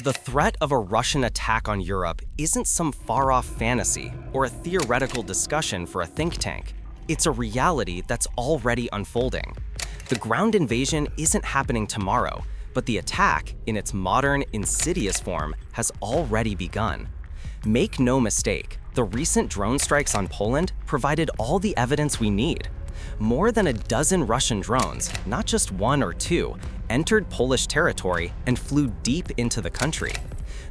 The threat of a Russian attack on Europe isn't some far-off fantasy or a theoretical discussion for a think tank. It's a reality that's already unfolding. The ground invasion isn't happening tomorrow, but the attack, in its modern, insidious form, has already begun. Make no mistake, the recent drone strikes on Poland provided all the evidence we need. More than a dozen Russian drones, not just one or two, entered Polish territory and flew deep into the country.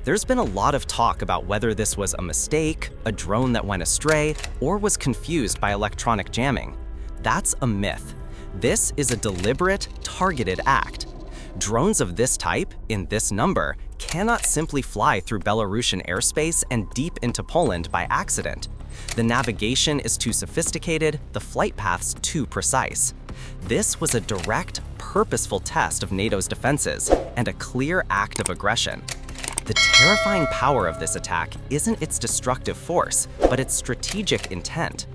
There's been a lot of talk about whether this was a mistake, a drone that went astray, or was confused by electronic jamming. That's a myth. This is a deliberate, targeted act. Drones of this type, in this number, cannot simply fly through Belarusian airspace and deep into Poland by accident. The navigation is too sophisticated, the flight paths too precise. This was a direct, purposeful test of NATO's defenses and a clear act of aggression. The terrifying power of this attack isn't its destructive force, but its strategic intent.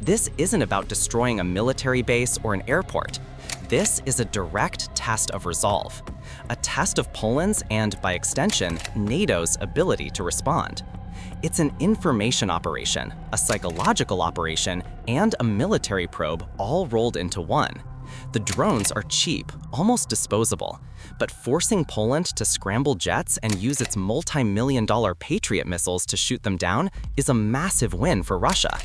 This isn't about destroying a military base or an airport. This is a direct test of resolve, a test of Poland's and, by extension, NATO's ability to respond. It's an information operation, a psychological operation, and a military probe all rolled into one. The drones are cheap, almost disposable, but forcing Poland to scramble jets and use its multi-million-dollar Patriot missiles to shoot them down is a massive win for Russia.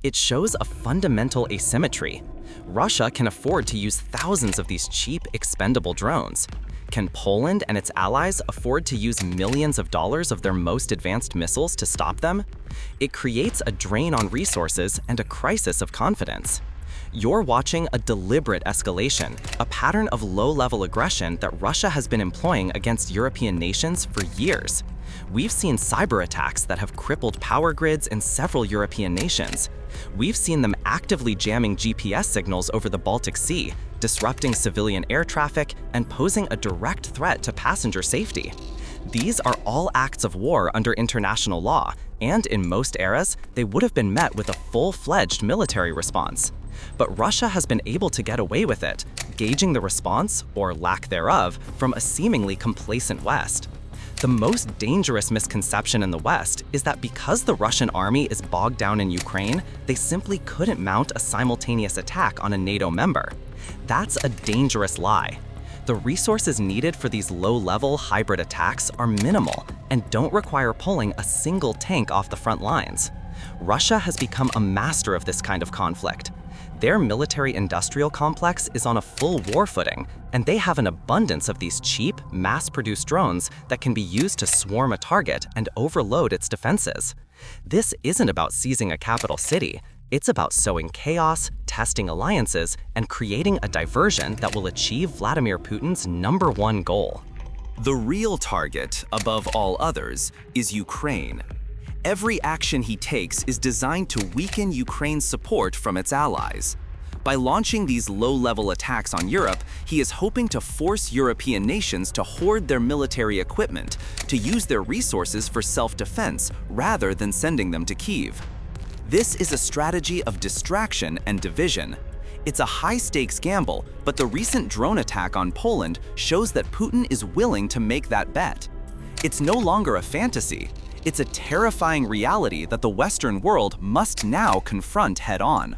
It shows a fundamental asymmetry. Russia can afford to use thousands of these cheap, expendable drones. Can Poland and its allies afford to use millions of dollars of their most advanced missiles to stop them? It creates a drain on resources and a crisis of confidence. You're watching a deliberate escalation, a pattern of low-level aggression that Russia has been employing against European nations for years. We've seen cyber attacks that have crippled power grids in several European nations. We've seen them actively jamming GPS signals over the Baltic Sea, disrupting civilian air traffic, and posing a direct threat to passenger safety. These are all acts of war under international law, and in most eras, they would have been met with a full-fledged military response. But Russia has been able to get away with it, gauging the response, or lack thereof, from a seemingly complacent West. The most dangerous misconception in the West is that because the Russian army is bogged down in Ukraine, they simply couldn't mount a simultaneous attack on a NATO member. That's a dangerous lie. The resources needed for these low-level hybrid attacks are minimal and don't require pulling a single tank off the front lines. Russia has become a master of this kind of conflict. Their military-industrial complex is on a full war footing, and they have an abundance of these cheap, mass-produced drones that can be used to swarm a target and overload its defenses. This isn't about seizing a capital city. It's about sowing chaos, testing alliances, and creating a diversion that will achieve Vladimir Putin's #1 goal. The real target, above all others, is Ukraine. Every action he takes is designed to weaken Ukraine's support from its allies. By launching these low-level attacks on Europe, he is hoping to force European nations to hoard their military equipment, to use their resources for self-defense rather than sending them to Kyiv. This is a strategy of distraction and division. It's a high-stakes gamble, but the recent drone attack on Poland shows that Putin is willing to make that bet. It's no longer a fantasy. It's a terrifying reality that the Western world must now confront head-on.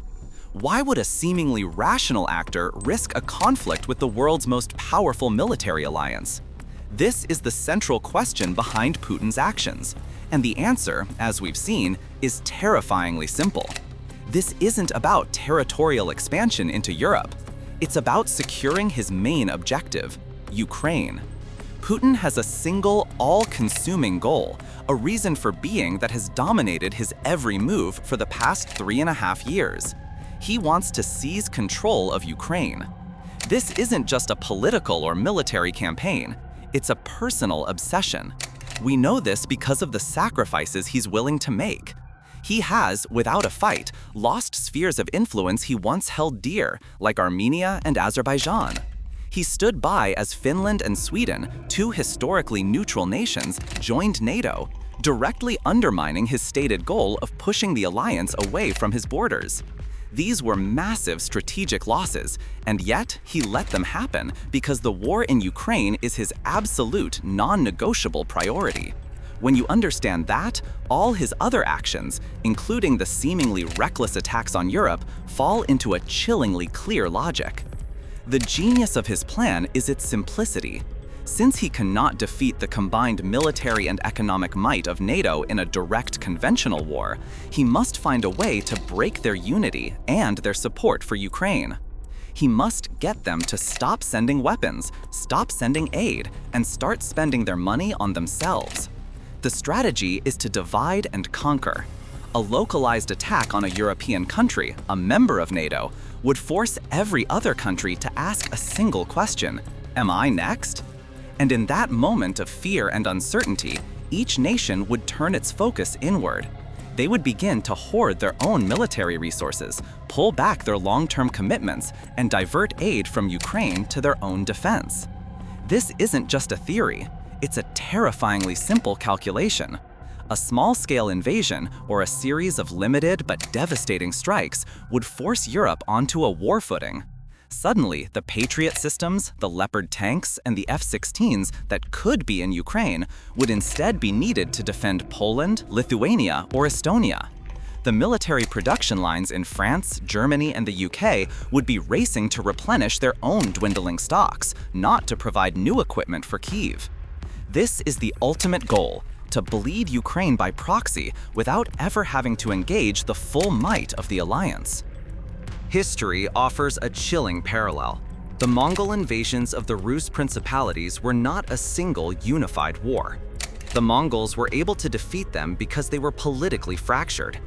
Why would a seemingly rational actor risk a conflict with the world's most powerful military alliance? This is the central question behind Putin's actions, and the answer, as we've seen, is terrifyingly simple. This isn't about territorial expansion into Europe. It's about securing his main objective, Ukraine. Putin has a single, all-consuming goal, a reason for being that has dominated his every move for the past 3.5 years. He wants to seize control of Ukraine. This isn't just a political or military campaign. It's a personal obsession. We know this because of the sacrifices he's willing to make. He has, without a fight, lost spheres of influence he once held dear, like Armenia and Azerbaijan. He stood by as Finland and Sweden, two historically neutral nations, joined NATO, directly undermining his stated goal of pushing the alliance away from his borders. These were massive strategic losses, and yet he let them happen because the war in Ukraine is his absolute non-negotiable priority. When you understand that, all his other actions, including the seemingly reckless attacks on Europe, fall into a chillingly clear logic. The genius of his plan is its simplicity. Since he cannot defeat the combined military and economic might of NATO in a direct conventional war, he must find a way to break their unity and their support for Ukraine. He must get them to stop sending weapons, stop sending aid, and start spending their money on themselves. The strategy is to divide and conquer. A localized attack on a European country, a member of NATO, would force every other country to ask a single question: am I next? And in that moment of fear and uncertainty, each nation would turn its focus inward. They would begin to hoard their own military resources, pull back their long-term commitments, and divert aid from Ukraine to their own defense. This isn't just a theory, it's a terrifyingly simple calculation. A small-scale invasion, or a series of limited but devastating strikes, would force Europe onto a war footing. Suddenly, the Patriot systems, the Leopard tanks, and the F-16s that could be in Ukraine would instead be needed to defend Poland, Lithuania, or Estonia. The military production lines in France, Germany, and the UK would be racing to replenish their own dwindling stocks, not to provide new equipment for Kyiv. This is the ultimate goal: to bleed Ukraine by proxy without ever having to engage the full might of the alliance. History offers a chilling parallel. The Mongol invasions of the Rus principalities were not a single unified war. The Mongols were able to defeat them because they were politically fractured.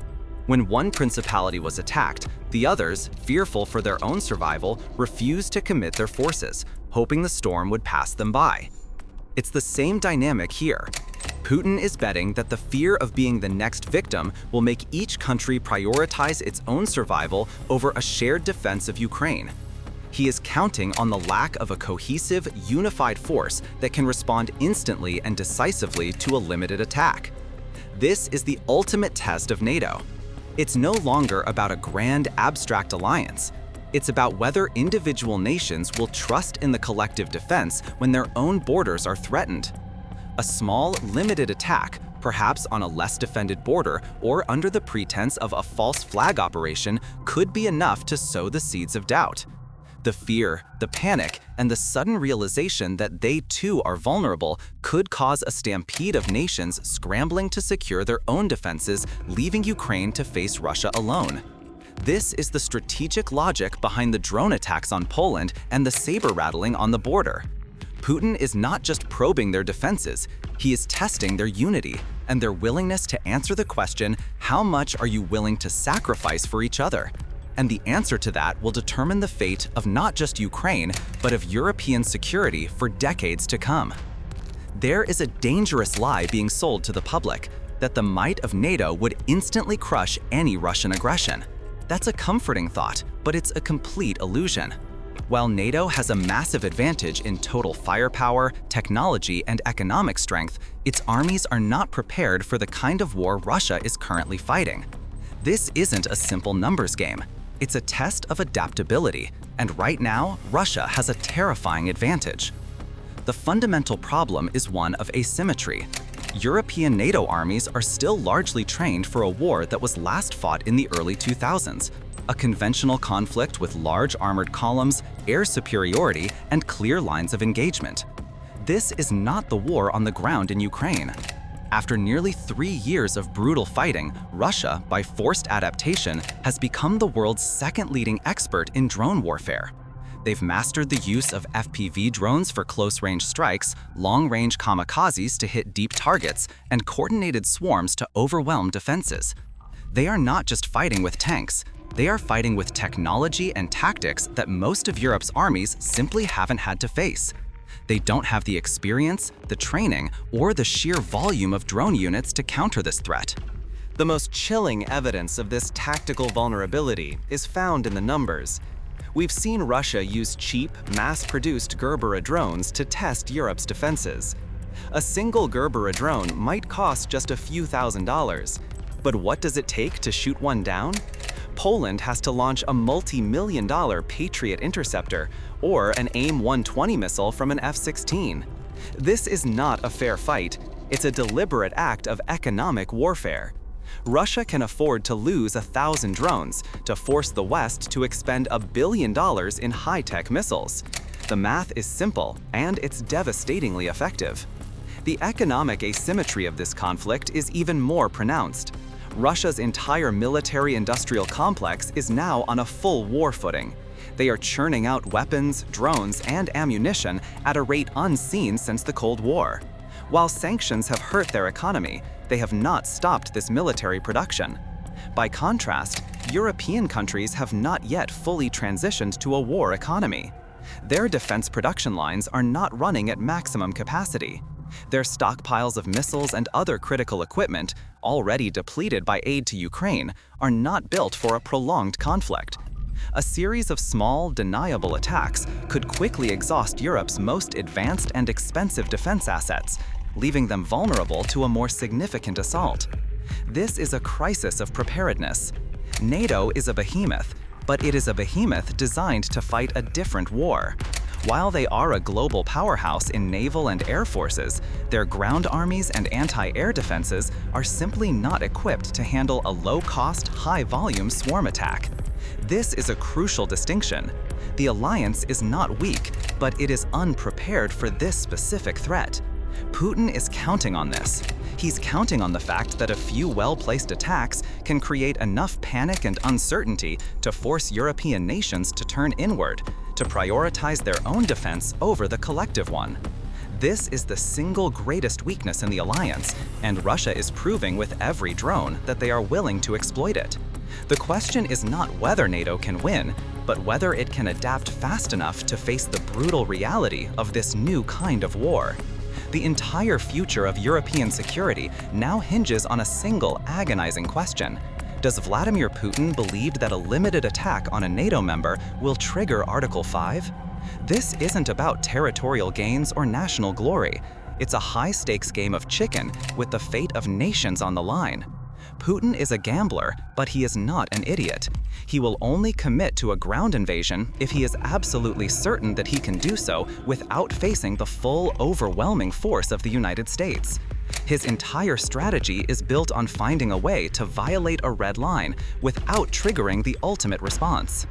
When one principality was attacked, the others, fearful for their own survival, refused to commit their forces, hoping the storm would pass them by. It's the same dynamic here. Putin is betting that the fear of being the next victim will make each country prioritize its own survival over a shared defense of Ukraine. He is counting on the lack of a cohesive, unified force that can respond instantly and decisively to a limited attack. This is the ultimate test of NATO. It's no longer about a grand, abstract alliance. It's about whether individual nations will trust in the collective defense when their own borders are threatened. A small, limited attack, perhaps on a less defended border or under the pretense of a false flag operation, could be enough to sow the seeds of doubt. The fear, the panic, and the sudden realization that they too are vulnerable could cause a stampede of nations scrambling to secure their own defenses, leaving Ukraine to face Russia alone. This is the strategic logic behind the drone attacks on Poland and the saber rattling on the border. Putin is not just probing their defenses, he is testing their unity and their willingness to answer the question, how much are you willing to sacrifice for each other? And the answer to that will determine the fate of not just Ukraine, but of European security for decades to come. There is a dangerous lie being sold to the public, that the might of NATO would instantly crush any Russian aggression. That's a comforting thought, but it's a complete illusion. While NATO has a massive advantage in total firepower, technology, and economic strength, its armies are not prepared for the kind of war Russia is currently fighting. This isn't a simple numbers game. It's a test of adaptability, and right now, Russia has a terrifying advantage. The fundamental problem is one of asymmetry. European NATO armies are still largely trained for a war that was last fought in the early 2000s, a conventional conflict with large armored columns, air superiority, and clear lines of engagement. This is not the war on the ground in Ukraine. After nearly 3 years of brutal fighting, Russia, by forced adaptation, has become the world's second leading expert in drone warfare. They've mastered the use of FPV drones for close-range strikes, long-range kamikazes to hit deep targets, and coordinated swarms to overwhelm defenses. They are not just fighting with tanks, they are fighting with technology and tactics that most of Europe's armies simply haven't had to face. They don't have the experience, the training, or the sheer volume of drone units to counter this threat. The most chilling evidence of this tactical vulnerability is found in the numbers. We've seen Russia use cheap, mass-produced Gerbera drones to test Europe's defenses. A single Gerbera drone might cost just a few $1,000s. But what does it take to shoot one down? Poland has to launch a multi-million-dollar Patriot interceptor or an AIM-120 missile from an F-16. This is not a fair fight. It's a deliberate act of economic warfare. Russia can afford to lose 1,000 drones to force the West to expend $1 billion in high-tech missiles. The math is simple, and it's devastatingly effective. The economic asymmetry of this conflict is even more pronounced. Russia's entire military-industrial complex is now on a full war footing. They are churning out weapons, drones, and ammunition at a rate unseen since the Cold War. While sanctions have hurt their economy, they have not stopped this military production. By contrast, European countries have not yet fully transitioned to a war economy. Their defense production lines are not running at maximum capacity. Their stockpiles of missiles and other critical equipment, already depleted by aid to Ukraine, are not built for a prolonged conflict. A series of small, deniable attacks could quickly exhaust Europe's most advanced and expensive defense assets, leaving them vulnerable to a more significant assault. This is a crisis of preparedness. NATO is a behemoth, but it is a behemoth designed to fight a different war. While they are a global powerhouse in naval and air forces, their ground armies and anti-air defenses are simply not equipped to handle a low-cost, high-volume swarm attack. This is a crucial distinction. The alliance is not weak, but it is unprepared for this specific threat. Putin is counting on this. He's counting on the fact that a few well-placed attacks can create enough panic and uncertainty to force European nations to turn inward, to prioritize their own defense over the collective one. This is the single greatest weakness in the alliance, and Russia is proving with every drone that they are willing to exploit it. The question is not whether NATO can win, but whether it can adapt fast enough to face the brutal reality of this new kind of war. The entire future of European security now hinges on a single agonizing question. Does Vladimir Putin believe that a limited attack on a NATO member will trigger Article 5? This isn't about territorial gains or national glory. It's a high-stakes game of chicken with the fate of nations on the line. Putin is a gambler, but he is not an idiot. He will only commit to a ground invasion if he is absolutely certain that he can do so without facing the full, overwhelming force of the United States. His entire strategy is built on finding a way to violate a red line without triggering the ultimate response.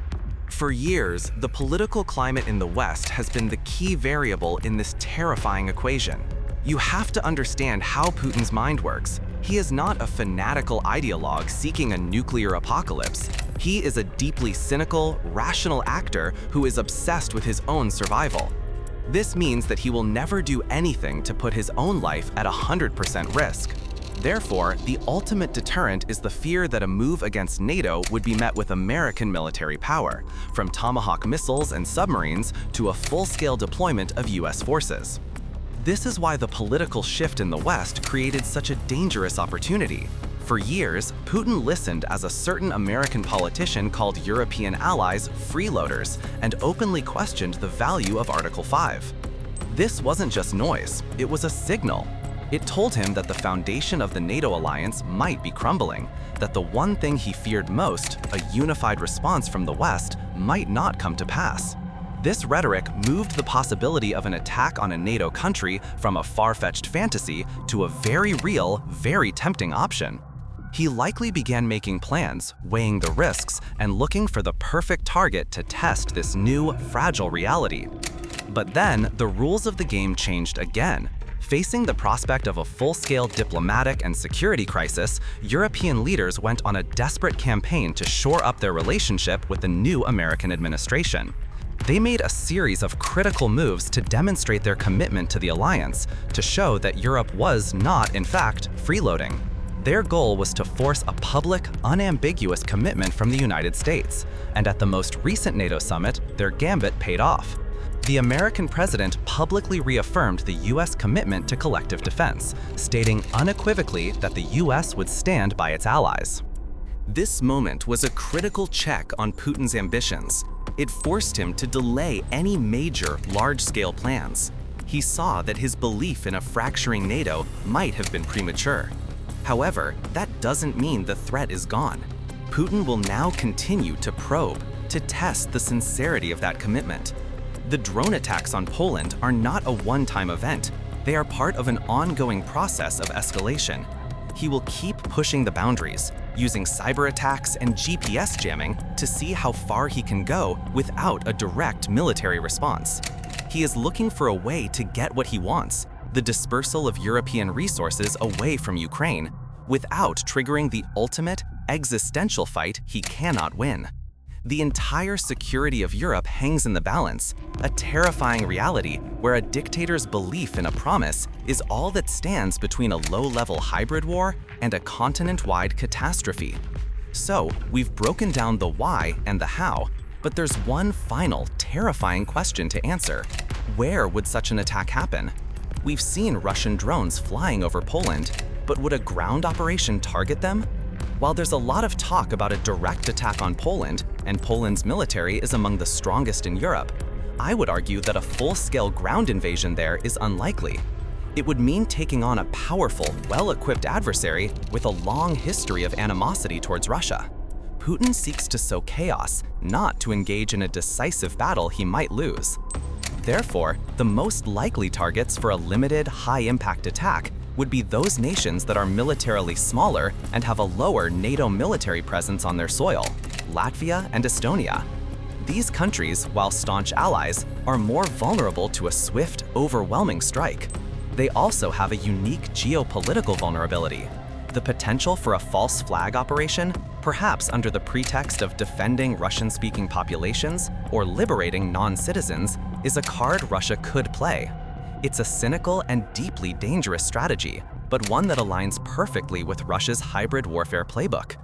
For years, the political climate in the West has been the key variable in this terrifying equation. You have to understand how Putin's mind works. He is not a fanatical ideologue seeking a nuclear apocalypse. He is a deeply cynical, rational actor who is obsessed with his own survival. This means that he will never do anything to put his own life at 100% risk. Therefore, the ultimate deterrent is the fear that a move against NATO would be met with American military power, from Tomahawk missiles and submarines to a full-scale deployment of US forces. This is why the political shift in the West created such a dangerous opportunity. For years, Putin listened as a certain American politician called European allies freeloaders and openly questioned the value of Article 5. This wasn't just noise, it was a signal. It told him that the foundation of the NATO alliance might be crumbling, that the one thing he feared most, a unified response from the West, might not come to pass. This rhetoric moved the possibility of an attack on a NATO country from a far-fetched fantasy to a very real, very tempting option. He likely began making plans, weighing the risks, and looking for the perfect target to test this new, fragile reality. But then, the rules of the game changed again. Facing the prospect of a full-scale diplomatic and security crisis, European leaders went on a desperate campaign to shore up their relationship with the new American administration. They made a series of critical moves to demonstrate their commitment to the alliance, to show that Europe was not, in fact, freeloading. Their goal was to force a public, unambiguous commitment from the United States, and at the most recent NATO summit, their gambit paid off. The American president publicly reaffirmed the US commitment to collective defense, stating unequivocally that the US would stand by its allies. This moment was a critical check on Putin's ambitions. It forced him to delay any major, large-scale plans. He saw that his belief in a fracturing NATO might have been premature. However, that doesn't mean the threat is gone. Putin will now continue to probe, to test the sincerity of that commitment. The drone attacks on Poland are not a one-time event. They are part of an ongoing process of escalation. He will keep pushing the boundaries, using cyber attacks and GPS jamming to see how far he can go without a direct military response. He is looking for a way to get what he wants, the dispersal of European resources away from Ukraine, without triggering the ultimate, existential fight he cannot win. The entire security of Europe hangs in the balance, a terrifying reality where a dictator's belief in a promise is all that stands between a low-level hybrid war and a continent-wide catastrophe. So, we've broken down the why and the how, but there's one final, terrifying question to answer. Where would such an attack happen? We've seen Russian drones flying over Poland, but would a ground operation target them? While there's a lot of talk about a direct attack on Poland, and Poland's military is among the strongest in Europe, I would argue that a full-scale ground invasion there is unlikely. It would mean taking on a powerful, well-equipped adversary with a long history of animosity towards Russia. Putin seeks to sow chaos, not to engage in a decisive battle he might lose. Therefore, the most likely targets for a limited, high-impact attack would be those nations that are militarily smaller and have a lower NATO military presence on their soil, Latvia and Estonia. These countries, while staunch allies, are more vulnerable to a swift, overwhelming strike. They also have a unique geopolitical vulnerability. The potential for a false flag operation, perhaps under the pretext of defending Russian-speaking populations or liberating non-citizens, is a card Russia could play. It's a cynical and deeply dangerous strategy, but one that aligns perfectly with Russia's hybrid warfare playbook.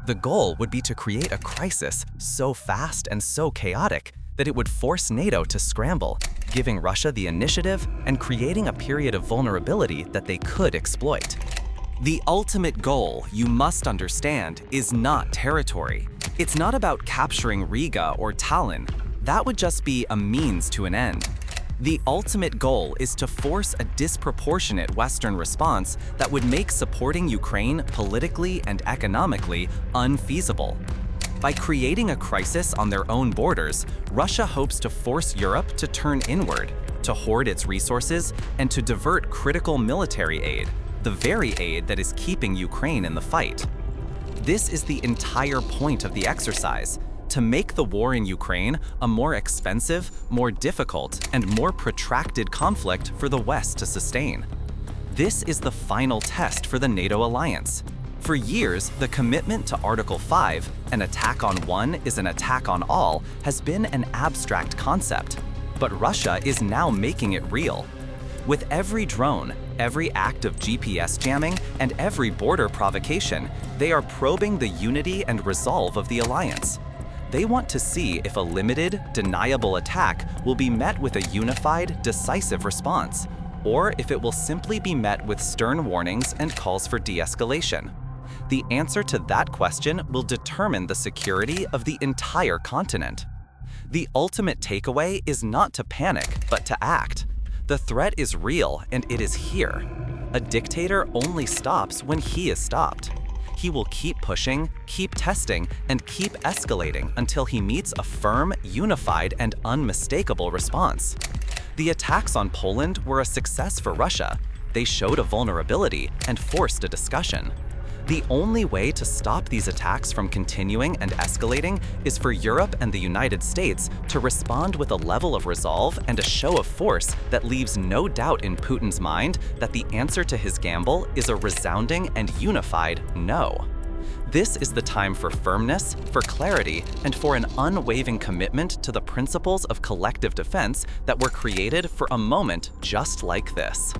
The goal would be to create a crisis so fast and so chaotic that it would force NATO to scramble, giving Russia the initiative and creating a period of vulnerability that they could exploit. The ultimate goal, you must understand, is not territory. It's not about capturing Riga or Tallinn. That would just be a means to an end. The ultimate goal is to force a disproportionate Western response that would make supporting Ukraine politically and economically unfeasible. By creating a crisis on their own borders, Russia hopes to force Europe to turn inward, to hoard its resources, and to divert critical military aid, the very aid that is keeping Ukraine in the fight. This is the entire point of the exercise: to make the war in Ukraine a more expensive, more difficult, and more protracted conflict for the West to sustain. This is the final test for the NATO alliance. For years, the commitment to Article 5, an attack on one is an attack on all, has been an abstract concept. But Russia is now making it real. With every drone, every act of GPS jamming, and every border provocation, they are probing the unity and resolve of the alliance. They want to see if a limited, deniable attack will be met with a unified, decisive response, or if it will simply be met with stern warnings and calls for de-escalation. The answer to that question will determine the security of the entire continent. The ultimate takeaway is not to panic, but to act. The threat is real, and it is here. A dictator only stops when he is stopped. He will keep pushing, keep testing, and keep escalating until he meets a firm, unified, and unmistakable response. The attacks on Poland were a success for Russia. They showed a vulnerability and forced a discussion. The only way to stop these attacks from continuing and escalating is for Europe and the United States to respond with a level of resolve and a show of force that leaves no doubt in Putin's mind that the answer to his gamble is a resounding and unified no. This is the time for firmness, for clarity, and for an unwavering commitment to the principles of collective defense that were created for a moment just like this.